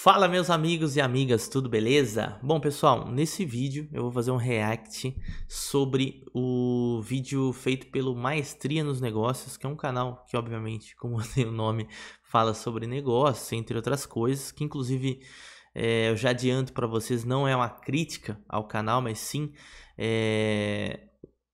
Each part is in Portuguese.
Fala meus amigos e amigas, tudo beleza? Bom pessoal, nesse vídeo eu vou fazer um react sobre o vídeo feito pelo Maestria nos Negócios, que é um canal que obviamente, como tem o nome, fala sobre negócios, entre outras coisas, que inclusive eu já adianto para vocês, não é uma crítica ao canal, mas sim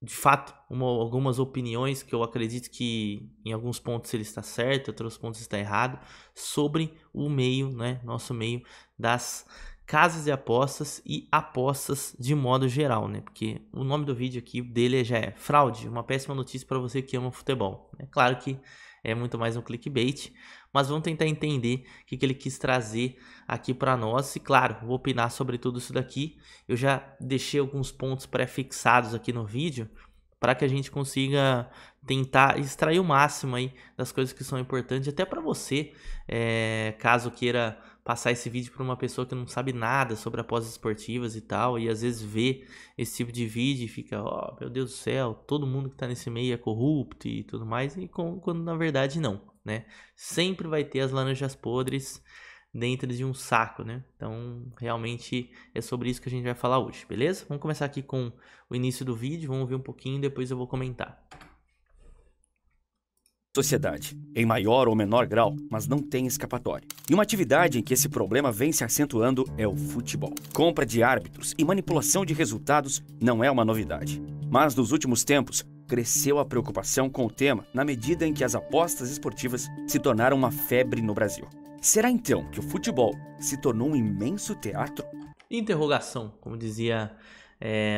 de fato, algumas opiniões que eu acredito que em alguns pontos ele está certo, em outros pontos está errado, sobre o meio, né, nosso meio das casas de apostas e apostas de modo geral, né? Porque o nome do vídeo aqui dele já é fraude, uma péssima notícia para você que ama futebol. É claro que é muito mais um clickbait, mas vamos tentar entender o que ele quis trazer aqui para nós. E claro, vou opinar sobre tudo isso daqui. Eu já deixei alguns pontos pré-fixados aqui no vídeo para que a gente consiga tentar extrair o máximo aí das coisas que são importantes, até para você, caso queira passar esse vídeo para uma pessoa que não sabe nada sobre apostas esportivas e tal, e às vezes vê esse tipo de vídeo e fica, ó, meu Deus do céu, todo mundo que tá nesse meio é corrupto e tudo mais, e quando na verdade não, né? Sempre vai ter as laranjas podres dentro de um saco, né? Então, realmente é sobre isso que a gente vai falar hoje, beleza? Vamos começar aqui com o início do vídeo, vamos ver um pouquinho, depois eu vou comentar. Sociedade, em maior ou menor grau, mas não tem escapatória. E uma atividade em que esse problema vem se acentuando é o futebol. Compra de árbitros e manipulação de resultados não é uma novidade. Mas nos últimos tempos, cresceu a preocupação com o tema na medida em que as apostas esportivas se tornaram uma febre no Brasil. Será então que o futebol se tornou um imenso teatro? Interrogação, como dizia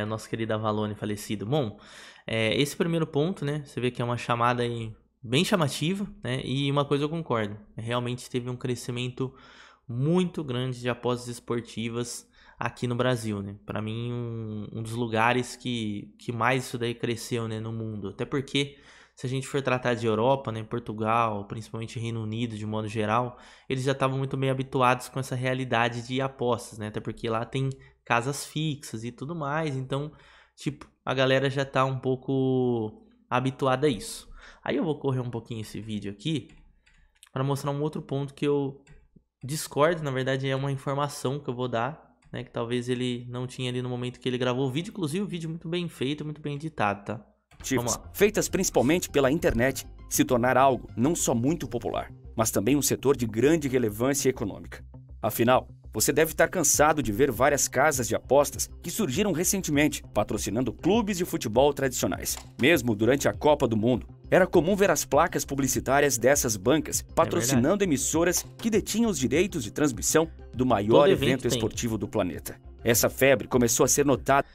nosso querido Avalone falecido. Bom, esse primeiro ponto, né, você vê que é uma chamada aí bem chamativa, né? E uma coisa eu concordo, realmente teve um crescimento muito grande de apostas esportivas aqui no Brasil, né? Para mim, um dos lugares que mais isso daí cresceu, né, no mundo. Até porque, se a gente for tratar de Europa, né, Portugal, principalmente Reino Unido, de modo geral, eles já estavam muito bem habituados com essa realidade de apostas, né? Até porque lá tem casas fixas e tudo mais, então, tipo, a galera já tá um pouco habituada a isso. Aí eu vou correr um pouquinho esse vídeo aqui para mostrar um outro ponto que eu discordo, na verdade é uma informação que eu vou dar, né, que talvez ele não tinha ali no momento que ele gravou o vídeo, inclusive o vídeo muito bem feito, muito bem editado, tá? Vamos lá. Feitas principalmente pela internet, se tornar algo não só muito popular, mas também um setor de grande relevância econômica. Afinal, você deve estar cansado de ver várias casas de apostas que surgiram recentemente, patrocinando clubes de futebol tradicionais. Mesmo durante a Copa do Mundo, era comum ver as placas publicitárias dessas bancas patrocinando emissoras que detinham os direitos de transmissão do maior evento esportivo do planeta. Essa febre começou a ser notada.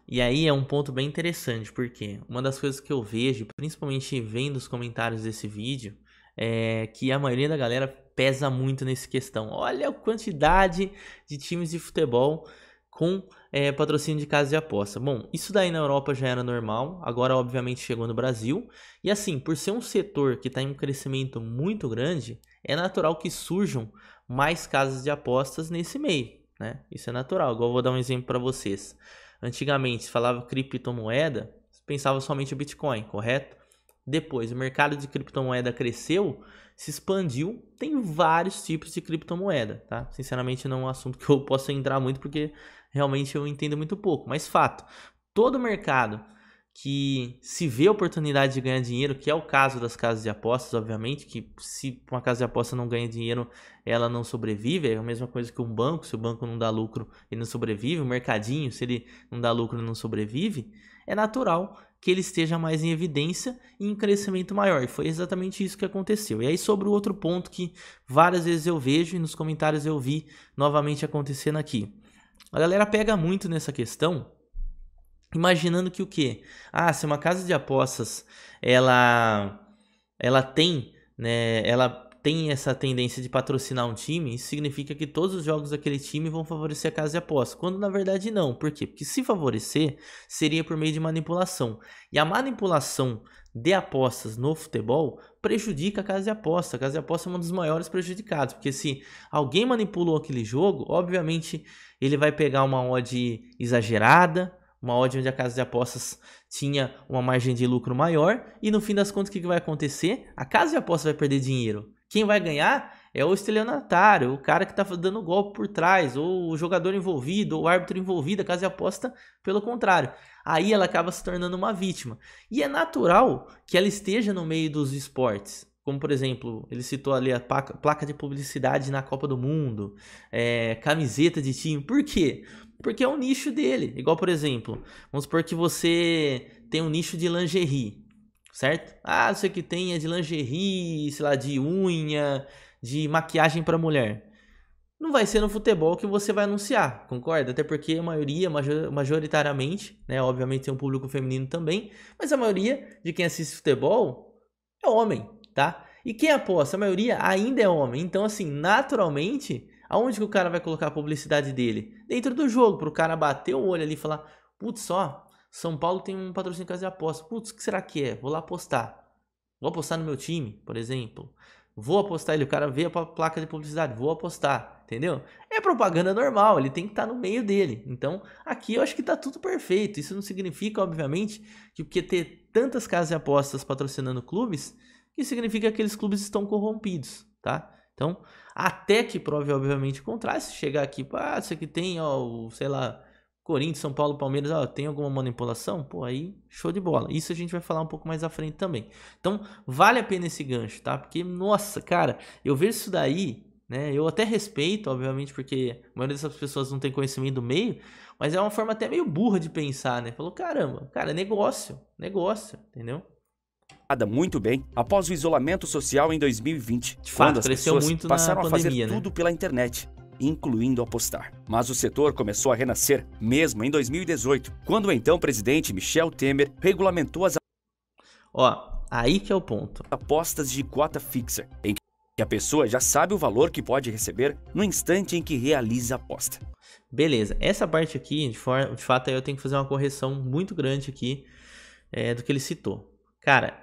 E aí é um ponto bem interessante, porque uma das coisas que eu vejo, principalmente vendo os comentários desse vídeo, é que a maioria da galera pesa muito nessa questão. Olha a quantidade de times de futebol com patrocínio de casa de aposta. Bom, isso daí na Europa já era normal, agora obviamente chegou no Brasil. E assim, por ser um setor que está em um crescimento muito grande, é natural que surjam mais casas de apostas nesse meio, né? Isso é natural, igual eu vou dar um exemplo para vocês. Antigamente, se falava criptomoeda, você pensava somente o Bitcoin, correto? Depois, o mercado de criptomoeda cresceu, se expandiu, tem vários tipos de criptomoeda, tá? Sinceramente, não é um assunto que eu possa entrar muito, porque realmente eu entendo muito pouco. Mas fato, todo mercado que se vê a oportunidade de ganhar dinheiro, que é o caso das casas de apostas, obviamente, que se uma casa de aposta não ganha dinheiro, ela não sobrevive, é a mesma coisa que um banco, se o banco não dá lucro, ele não sobrevive, o mercadinho, se ele não dá lucro, ele não sobrevive, é natural que ele esteja mais em evidência e em crescimento maior. E foi exatamente isso que aconteceu. E aí sobre o outro ponto que várias vezes eu vejo e nos comentários eu vi novamente acontecendo aqui. A galera pega muito nessa questão, imaginando que o quê? Ah, se uma casa de apostas ela tem, né, ela tem essa tendência de patrocinar um time, isso significa que todos os jogos daquele time vão favorecer a casa de aposta, quando na verdade não. Por quê? Porque se favorecer, seria por meio de manipulação. E a manipulação de apostas no futebol prejudica a casa de aposta. A casa de aposta é um dos maiores prejudicados, porque se alguém manipulou aquele jogo, obviamente ele vai pegar uma odd exagerada, uma odd onde a casa de apostas tinha uma margem de lucro maior, e no fim das contas o que vai acontecer? A casa de apostas vai perder dinheiro. Quem vai ganhar é o estelionatário, o cara que tá dando golpe por trás, ou o jogador envolvido, ou o árbitro envolvido, a casa de aposta, pelo contrário. Aí ela acaba se tornando uma vítima. E é natural que ela esteja no meio dos esportes. Como, por exemplo, ele citou ali a placa de publicidade na Copa do Mundo, camiseta de time. Por quê? Porque é um nicho dele. Igual, por exemplo, vamos supor que você tem um nicho de lingerie, certo? Ah, isso aqui tem é de lingerie, sei lá, de unha, de maquiagem para mulher. Não vai ser no futebol que você vai anunciar, concorda? Até porque a maioria, majoritariamente, né? Obviamente tem um público feminino também, mas a maioria de quem assiste futebol é homem, tá? E quem aposta, a maioria ainda é homem. Então, assim, naturalmente, aonde que o cara vai colocar a publicidade dele? Dentro do jogo, para o cara bater o olho ali e falar, putz, ó, São Paulo tem um patrocínio de casa de aposta. Putz, o que será que é? Vou lá apostar. Vou apostar no meu time, por exemplo. Vou apostar ele, o cara vê a placa de publicidade, vou apostar, entendeu? É propaganda normal, ele tem que estar no meio dele. Então, aqui eu acho que tá tudo perfeito. Isso não significa, obviamente, que porque ter tantas casas de apostas patrocinando clubes, que significa que aqueles clubes estão corrompidos, tá? Então, até que prove, obviamente, o contrário. Se chegar aqui, isso aqui tem, ó, sei lá, Corinthians, São Paulo, Palmeiras, ó, tem alguma manipulação? Pô, aí show de bola. Isso a gente vai falar um pouco mais à frente também. Então, vale a pena esse gancho, tá? Porque, nossa, cara, eu vejo isso daí, né? Eu até respeito, obviamente, porque a maioria dessas pessoas não tem conhecimento do meio, mas é uma forma até meio burra de pensar, né? Falou, caramba, cara, negócio, entendeu? Muito bem após o isolamento social em 2020, De quando fato, as cresceu pessoas muito passaram na a fazer pandemia, né? tudo pela internet, incluindo apostar. Mas o setor começou a renascer mesmo em 2018, quando o então presidente Michel Temer regulamentou as Ó, aí que é o ponto. apostas de cota fixa, em que a pessoa já sabe o valor que pode receber no instante em que realiza a aposta. Beleza, essa parte aqui, de fato, aí eu tenho que fazer uma correção muito grande aqui do que ele citou. Cara,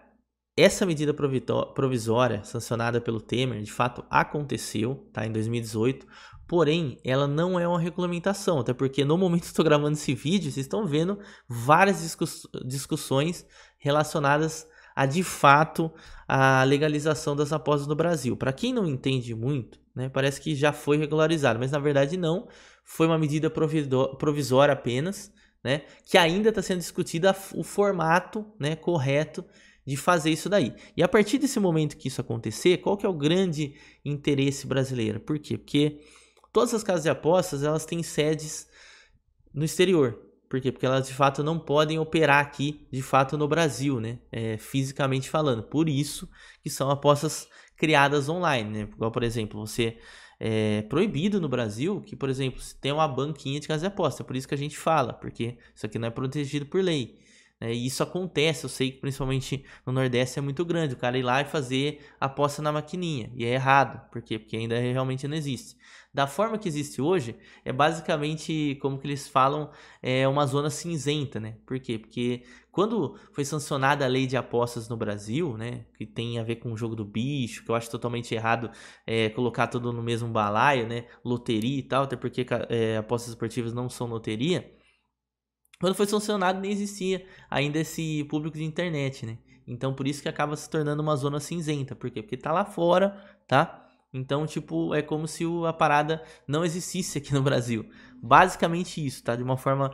essa medida provisória sancionada pelo Temer, de fato, aconteceu, tá, em 2018, porém, ela não é uma regulamentação, até porque no momento que estou gravando esse vídeo, vocês estão vendo várias discussões relacionadas a, de fato, a legalização das apostas no Brasil. Para quem não entende muito, né, parece que já foi regularizado, mas na verdade não, foi uma medida provisória apenas, né, que ainda está sendo discutida o formato, né, correto de fazer isso daí. E a partir desse momento que isso acontecer, qual que é o grande interesse brasileiro? Por quê? Porque todas as casas de apostas, elas têm sedes no exterior. Por quê? Porque elas de fato não podem operar aqui, de fato, no Brasil, né? Fisicamente falando. Por isso que são apostas criadas online, né? Igual, por exemplo, você é proibido no Brasil que, por exemplo, se tem uma banquinha de casa de aposta. É por isso que a gente fala, porque isso aqui não é protegido por lei. E isso acontece, eu sei que principalmente no Nordeste é muito grande, o cara ir lá e fazer aposta na maquininha, e é errado, por quê? Porque ainda realmente não existe. Da forma que existe hoje, é basicamente, como que eles falam, uma zona cinzenta, né? Por quê? Porque quando foi sancionada a lei de apostas no Brasil, né, que tem a ver com o jogo do bicho, que eu acho totalmente errado colocar tudo no mesmo balaio, né, loteria e tal, até porque apostas esportivas não são loteria. Quando foi sancionado, nem existia ainda esse público de internet, né? Então, por isso que acaba se tornando uma zona cinzenta. Por quê? Porque tá lá fora, tá? Então, tipo, é como se a parada não existisse aqui no Brasil. Basicamente isso, tá? De uma forma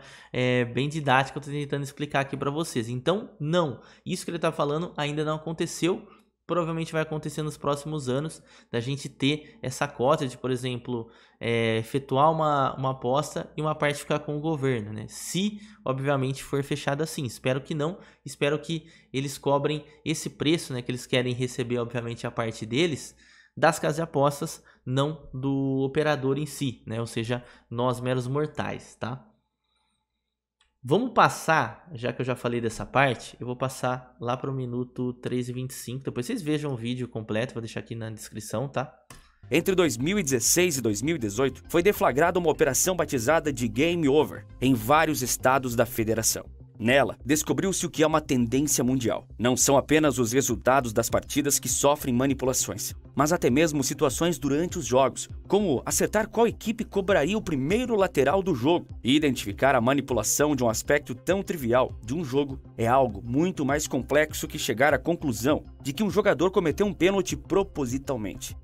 bem didática, eu tô tentando explicar aqui pra vocês. Então, não. Isso que ele tá falando ainda não aconteceu. Provavelmente vai acontecer nos próximos anos, da gente ter essa cota de, por exemplo, efetuar uma aposta e uma parte ficar com o governo, né? Se, obviamente, for fechado assim. Espero que não. Espero que eles cobrem esse preço, né? Que eles querem receber, obviamente, a parte deles, das casas de apostas, não do operador em si, né? Ou seja, nós meros mortais, tá? Vamos passar, já que eu já falei dessa parte, eu vou passar lá para o minuto 3:25. Depois vocês vejam o vídeo completo, vou deixar aqui na descrição, tá? Entre 2016 e 2018, foi deflagrada uma operação batizada de Game Over em vários estados da federação. Nela, descobriu-se o que é uma tendência mundial. Não são apenas os resultados das partidas que sofrem manipulações, mas até mesmo situações durante os jogos, como acertar qual equipe cobraria o primeiro lateral do jogo. E identificar a manipulação de um aspecto tão trivial de um jogo é algo muito mais complexo que chegar à conclusão de que um jogador cometeu um pênalti propositalmente.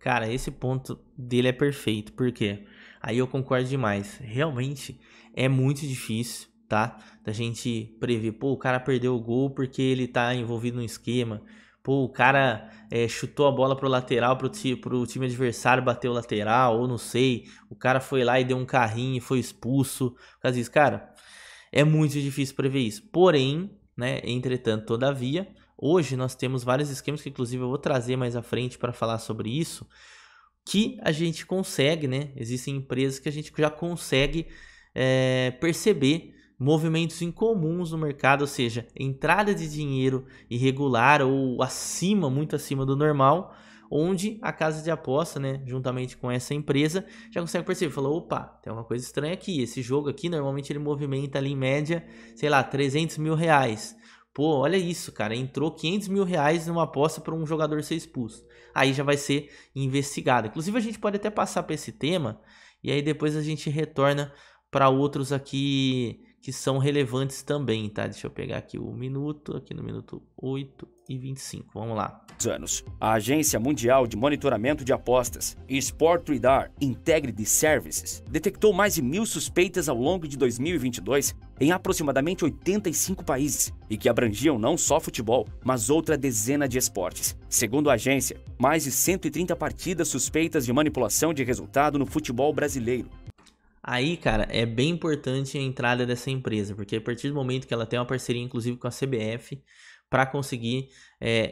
Cara, esse ponto dele é perfeito, porque aí eu concordo demais. Realmente é muito difícil, tá? Da gente prever, pô, o cara perdeu o gol porque ele tá envolvido no esquema. Pô, o cara chutou a bola pro lateral, pro time adversário bater o lateral, ou não sei. O cara foi lá e deu um carrinho e foi expulso. Por causa disso, cara, é muito difícil prever isso. Porém, né, entretanto, todavia, hoje nós temos vários esquemas que inclusive eu vou trazer mais à frente para falar sobre isso, que a gente consegue, né? Existem empresas que a gente já consegue perceber movimentos incomuns no mercado, ou seja, entrada de dinheiro irregular ou acima, muito acima do normal, onde a casa de aposta, né, juntamente com essa empresa, já consegue perceber, falou, opa, tem uma coisa estranha aqui, esse jogo aqui, normalmente ele movimenta ali em média, sei lá, 300 mil reais. Pô, olha isso, cara, entrou 500 mil reais numa aposta para um jogador ser expulso. Aí já vai ser investigado. Inclusive a gente pode até passar para esse tema, e aí depois a gente retorna para outros aqui que são relevantes também, tá? Deixa eu pegar aqui o minuto, aqui no minuto 8:25, vamos lá. Anos. A Agência Mundial de Monitoramento de Apostas, Sport Radar Integrity Services, detectou mais de 1.000 suspeitas ao longo de 2022 em aproximadamente 85 países e que abrangiam não só futebol, mas outra dezena de esportes. Segundo a agência, mais de 130 partidas suspeitas de manipulação de resultado no futebol brasileiro. Aí, cara, é bem importante a entrada dessa empresa, porque a partir do momento que ela tem uma parceria, inclusive com a CBF, para conseguir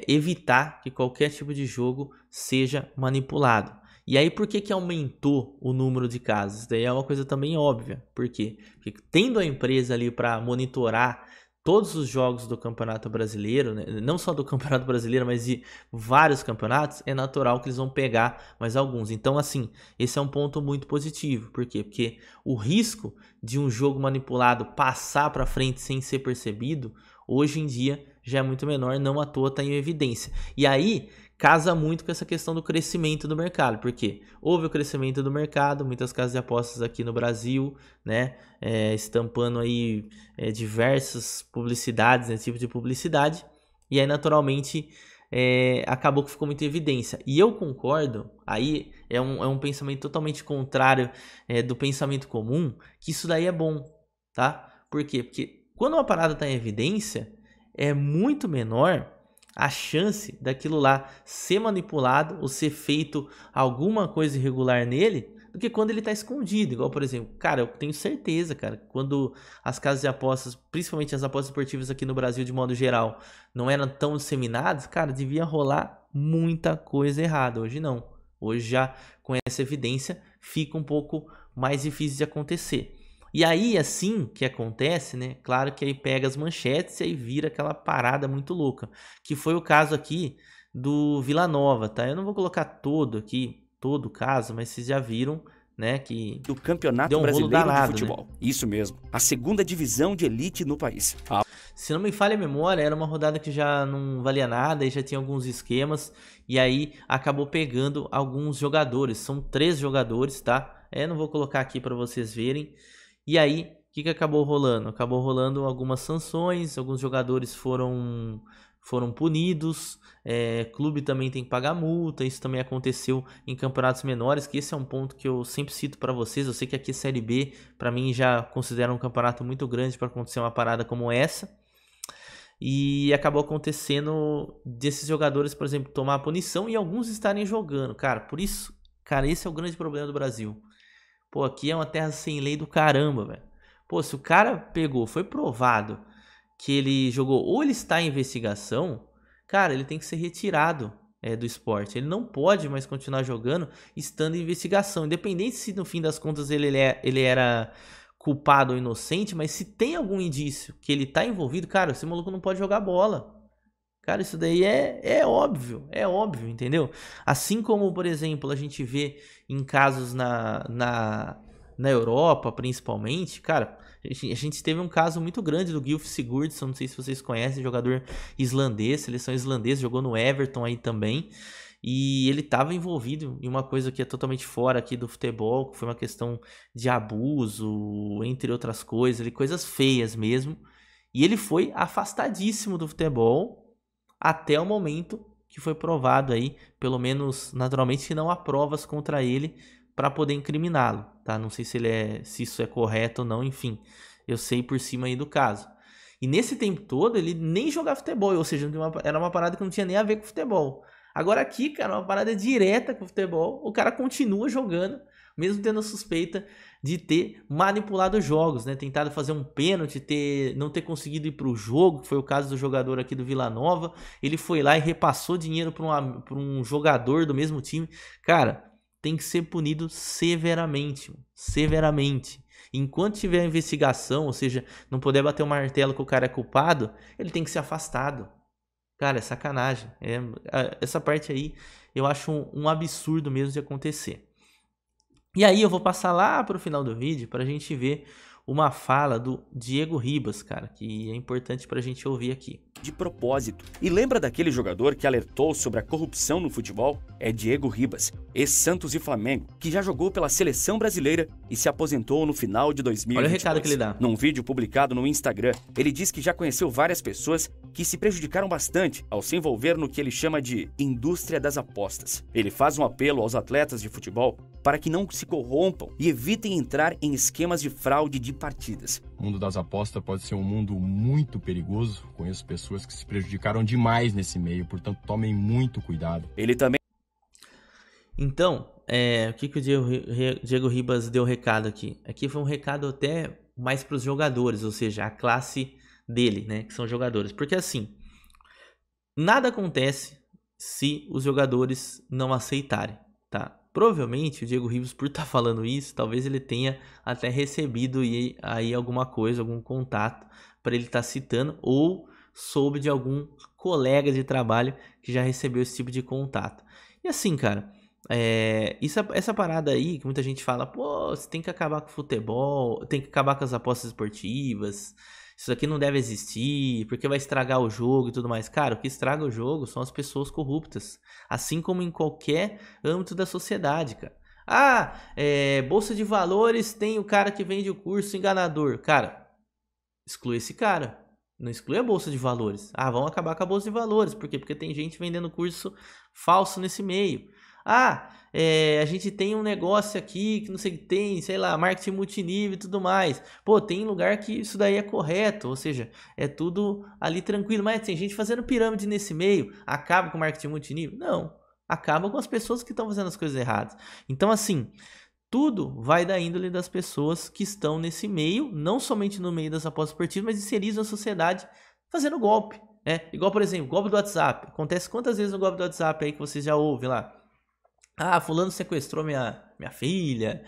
evitar que qualquer tipo de jogo seja manipulado. E aí, por que aumentou o número de casos? Isso daí é uma coisa também óbvia. Por quê? Porque tendo a empresa ali para monitorar todos os jogos do Campeonato Brasileiro, né? Não só do Campeonato Brasileiro, mas de vários campeonatos, é natural que eles vão pegar mais alguns. Então, assim, esse é um ponto muito positivo. Por quê? Porque o risco de um jogo manipulado passar para frente sem ser percebido, hoje em dia já é muito menor, não à toa está em evidência. E aí casa muito com essa questão do crescimento do mercado, porque houve o crescimento do mercado, muitas casas de apostas aqui no Brasil, né, estampando aí diversas publicidades, esse tipo de publicidade, e aí naturalmente acabou que ficou muito em evidência. E eu concordo, aí é um pensamento totalmente contrário do pensamento comum, que isso daí é bom, tá? Por quê? Porque quando uma parada está em evidência, é muito menor a chance daquilo lá ser manipulado ou ser feito alguma coisa irregular nele do que quando ele está escondido. Igual, por exemplo, cara, eu tenho certeza, cara, quando as casas de apostas, principalmente as apostas esportivas aqui no Brasil de modo geral, não eram tão disseminadas, cara, devia rolar muita coisa errada. Hoje não. Hoje já com essa evidência fica um pouco mais difícil de acontecer. E aí, assim que acontece, né? Claro que aí pega as manchetes e aí vira aquela parada muito louca. Que foi o caso aqui do Vila Nova, tá? Eu não vou colocar todo o caso, mas vocês já viram, né? Que do Campeonato deu um rolo Brasileiro danado, de Futebol. Né? Isso mesmo, a segunda divisão de elite no país. Se não me falha a memória, era uma rodada que já não valia nada e já tinha alguns esquemas. E aí acabou pegando alguns jogadores. São 3 jogadores, tá? Não vou colocar aqui para vocês verem. E aí, o que acabou rolando? Acabou rolando algumas sanções, alguns jogadores foram punidos, clube também tem que pagar multa, isso também aconteceu em campeonatos menores, que esse é um ponto que eu sempre cito para vocês. Eu sei que aqui Série B, para mim, já considera um campeonato muito grande para acontecer uma parada como essa. E acabou acontecendo desses jogadores, por exemplo, tomar a punição e alguns estarem jogando. Cara, por isso, cara, esse é o grande problema do Brasil. Pô, aqui é uma terra sem lei do caramba, velho. Pô, se o cara pegou, foi provado que ele jogou ou ele está em investigação, cara, ele tem que ser retirado do esporte. Ele não pode mais continuar jogando estando em investigação. Independente se no fim das contas ele era culpado ou inocente, mas se tem algum indício que ele está envolvido, cara, esse maluco não pode jogar bola. Cara, isso daí é óbvio, entendeu? Assim como, por exemplo, a gente vê em casos na Europa, principalmente, cara, a gente teve um caso muito grande do Gylfi Sigurdsson, não sei se vocês conhecem, jogador islandês, seleção islandesa, jogou no Everton aí também, e ele estava envolvido em uma coisa que é totalmente fora aqui do futebol, que foi uma questão de abuso, entre outras coisas, coisas feias mesmo, e ele foi afastadíssimo do futebol, até o momento que foi provado aí, pelo menos naturalmente, que não há provas contra ele para poder incriminá-lo, tá? Não sei se isso é correto ou não, enfim, eu sei por cima aí do caso. E nesse tempo todo ele nem jogava futebol, ou seja, era uma parada que não tinha nem a ver com futebol. Agora aqui, cara, uma parada direta com futebol, o cara continua jogando, mesmo tendo a suspeita de ter manipulado os jogos, né? Tentado fazer um pênalti, não ter conseguido ir para o jogo, que foi o caso do jogador aqui do Vila Nova. Ele foi lá e repassou dinheiro para um jogador do mesmo time. Cara, tem que ser punido severamente, severamente. Enquanto tiver a investigação, ou seja, não poder bater o martelo que o cara é culpado, ele tem que ser afastado. Cara, é sacanagem. Essa parte aí eu acho um absurdo mesmo de acontecer. E aí eu vou passar lá pro final do vídeo pra gente ver uma fala do Diego Ribas, cara, que é importante pra gente ouvir aqui. De propósito. E lembra daquele jogador que alertou sobre a corrupção no futebol? É Diego Ribas, ex-Santos e Flamengo, que já jogou pela seleção brasileira e se aposentou no final de 2022. Olha o recado que ele dá. Num vídeo publicado no Instagram, ele diz que já conheceu várias pessoas que se prejudicaram bastante ao se envolver no que ele chama de indústria das apostas. Ele faz um apelo aos atletas de futebol para que não se corrompam e evitem entrar em esquemas de fraude de partidas. O mundo das apostas pode ser um mundo muito perigoso. Conheço pessoas que se prejudicaram demais nesse meio, portanto tomem muito cuidado. Ele também... Então, o que o Diego Ribas deu recado aqui? Aqui foi um recado até mais para os jogadores, ou seja, a classe dele, né, que são jogadores. Porque assim, nada acontece se os jogadores não aceitarem, tá? Provavelmente o Diego Ribas, por estar falando isso, talvez ele tenha até recebido aí alguma coisa, algum contato para ele estar citando, ou soube de algum colega de trabalho que já recebeu esse tipo de contato. E assim, cara, essa parada aí que muita gente fala, pô, você tem que acabar com o futebol, tem que acabar com as apostas esportivas, isso aqui não deve existir, porque vai estragar o jogo e tudo mais. Cara, o que estraga o jogo são as pessoas corruptas, assim como em qualquer âmbito da sociedade, cara. Bolsa de valores tem o cara que vende o curso enganador. Cara, exclui esse cara. Não exclui a bolsa de valores. Vamos acabar com a bolsa de valores. Por quê? Porque tem gente vendendo curso falso nesse meio. A gente tem um negócio aqui que não sei o que tem, sei lá, marketing multinível e tudo mais. Pô, tem lugar que isso daí é correto, ou seja, é tudo ali tranquilo. Mas tem gente fazendo pirâmide nesse meio. Acaba com o marketing multinível? Não. Acaba com as pessoas que estão fazendo as coisas erradas. Então, assim, tudo vai da índole das pessoas que estão nesse meio, não somente no meio das apostas esportivas, mas inseridos na sociedade fazendo golpe. Igual, por exemplo, golpe do WhatsApp. Acontece quantas vezes no golpe do WhatsApp aí que vocês já ouvem lá? Fulano sequestrou minha filha.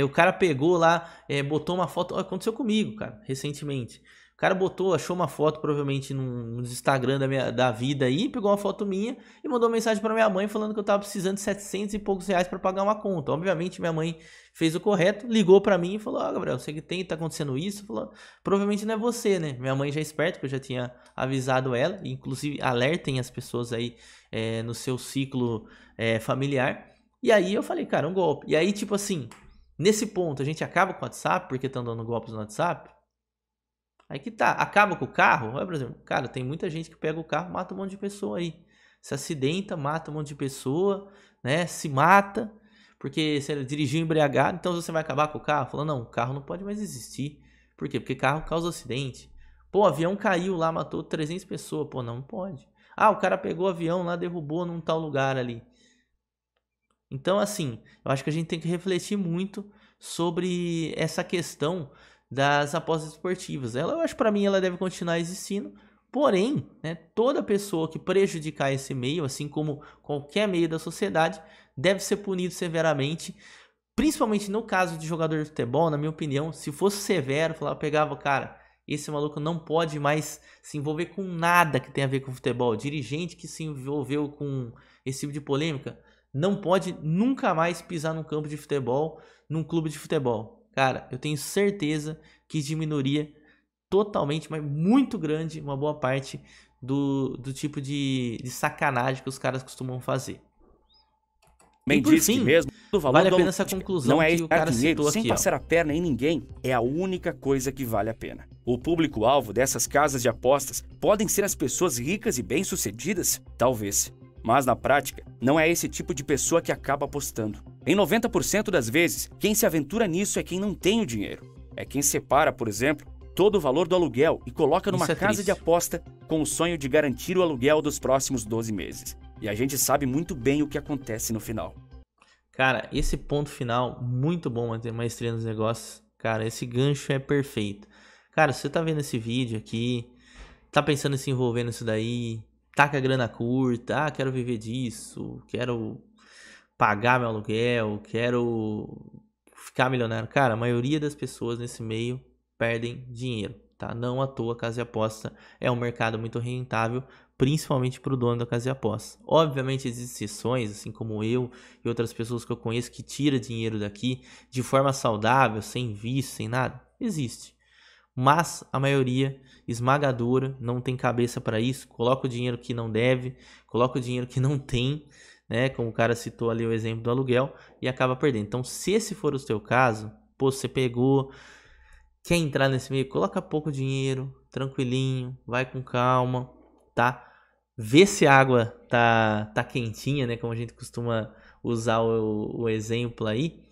O cara pegou lá, botou uma foto. Aconteceu comigo, cara, recentemente. O cara achou uma foto provavelmente no Instagram da vida aí, pegou uma foto minha e mandou uma mensagem pra minha mãe falando que eu tava precisando de 700 e poucos reais pra pagar uma conta. Obviamente minha mãe fez o correto, ligou pra mim e falou: Gabriel, você que tá acontecendo isso? Falou: provavelmente não é você, né? Minha mãe já é esperta, que eu já tinha avisado ela, inclusive alertem as pessoas aí no seu ciclo familiar. E aí eu falei, cara, um golpe. E aí, tipo assim, nesse ponto a gente acaba com o WhatsApp porque estão dando golpes no WhatsApp? Aí que tá, acaba com o carro? Por exemplo, cara, tem muita gente que pega o carro, mata um monte de pessoa aí. Se acidenta, mata um monte de pessoa, né? Se mata, porque você dirigiu embriagado, então você vai acabar com o carro? Falou, não, o carro não pode mais existir. Por quê? Porque carro causa acidente. Pô, o avião caiu lá, matou 300 pessoas. Pô, não pode. O cara pegou o avião lá, derrubou num tal lugar ali. Então, assim, eu acho que a gente tem que refletir muito sobre essa questão das apostas esportivas. Eu acho que para mim ela deve continuar existindo, porém, né, toda pessoa que prejudicar esse meio, assim como qualquer meio da sociedade, deve ser punido severamente, principalmente no caso de jogador de futebol, na minha opinião. Se fosse severo, pegava, cara, esse maluco não pode mais se envolver com nada que tenha a ver com futebol. Dirigente que se envolveu com esse tipo de polêmica não pode nunca mais pisar num campo de futebol, num clube de futebol. Cara, eu tenho certeza que diminuiria totalmente, mas muito grande, uma boa parte do tipo de sacanagem que os caras costumam fazer. Bem por disse que fim, mesmo o valor vale a do pena essa aluguel conclusão não é que o cara estar dinheiro citou sem aqui, ó. passar a perna em ninguém, é a única coisa que vale a pena. O público-alvo dessas casas de apostas podem ser as pessoas ricas e bem-sucedidas? Talvez. Mas na prática, não é esse tipo de pessoa que acaba apostando. Em 90% das vezes, quem se aventura nisso é quem não tem o dinheiro. É quem separa, por exemplo, todo o valor do aluguel e coloca numa casa de aposta com o sonho de garantir o aluguel dos próximos 12 meses. E a gente sabe muito bem o que acontece no final. Cara, esse ponto final, muito bom, Maestria nos Negócios. Cara, esse gancho é perfeito. Cara, se você tá vendo esse vídeo aqui, tá pensando em se envolver nisso daí, tá com a grana curta, quero viver disso, quero pagar meu aluguel, quero ficar milionário. Cara, a maioria das pessoas nesse meio perdem dinheiro, tá? Não à toa a casa de aposta é um mercado muito rentável, principalmente para o dono da casa de aposta. Obviamente existem exceções, assim como eu e outras pessoas que eu conheço que tira dinheiro daqui de forma saudável, sem vício, sem nada. Existe. Mas a maioria esmagadora não tem cabeça para isso, coloca o dinheiro que não deve, coloca o dinheiro que não tem, né? Como o cara citou ali o exemplo do aluguel e acaba perdendo. Então, se esse for o seu caso, pô, você pegou, quer entrar nesse meio, coloca pouco dinheiro, tranquilinho, vai com calma, tá? Vê se a água tá quentinha, né? Como a gente costuma usar o exemplo aí.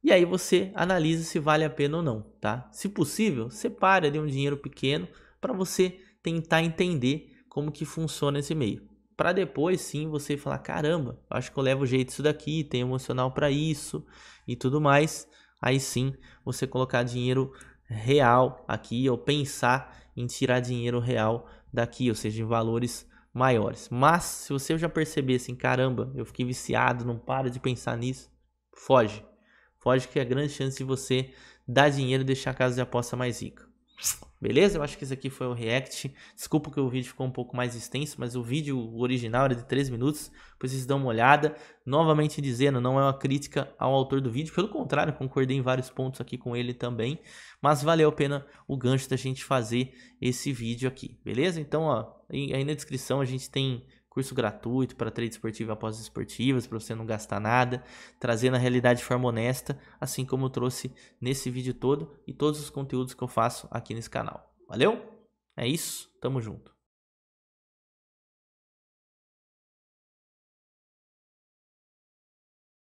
E aí você analisa se vale a pena ou não, tá? Se possível, separe ali um dinheiro pequeno para você tentar entender como que funciona esse meio. Para depois sim você falar, caramba, acho que eu levo jeito disso daqui, tenho emocional para isso e tudo mais. Aí sim você colocar dinheiro real aqui ou pensar em tirar dinheiro real daqui, ou seja, em valores maiores. Mas se você já perceber assim, caramba, eu fiquei viciado, não para de pensar nisso, foge. Foge que é grande chance de você dar dinheiro e deixar a casa de aposta mais rica. Beleza? Eu acho que esse aqui foi o react. Desculpa que o vídeo ficou um pouco mais extenso, mas o vídeo original era de 3 minutos. Depois vocês dão uma olhada. Novamente dizendo, não é uma crítica ao autor do vídeo. Pelo contrário, concordei em vários pontos aqui com ele também. Mas valeu a pena o gancho da gente fazer esse vídeo aqui. Beleza? Então, ó, aí na descrição a gente tem curso gratuito para trade esportivo e apostas esportivas, para você não gastar nada, trazendo a realidade de forma honesta, assim como eu trouxe nesse vídeo todo e todos os conteúdos que eu faço aqui nesse canal. Valeu? É isso, tamo junto.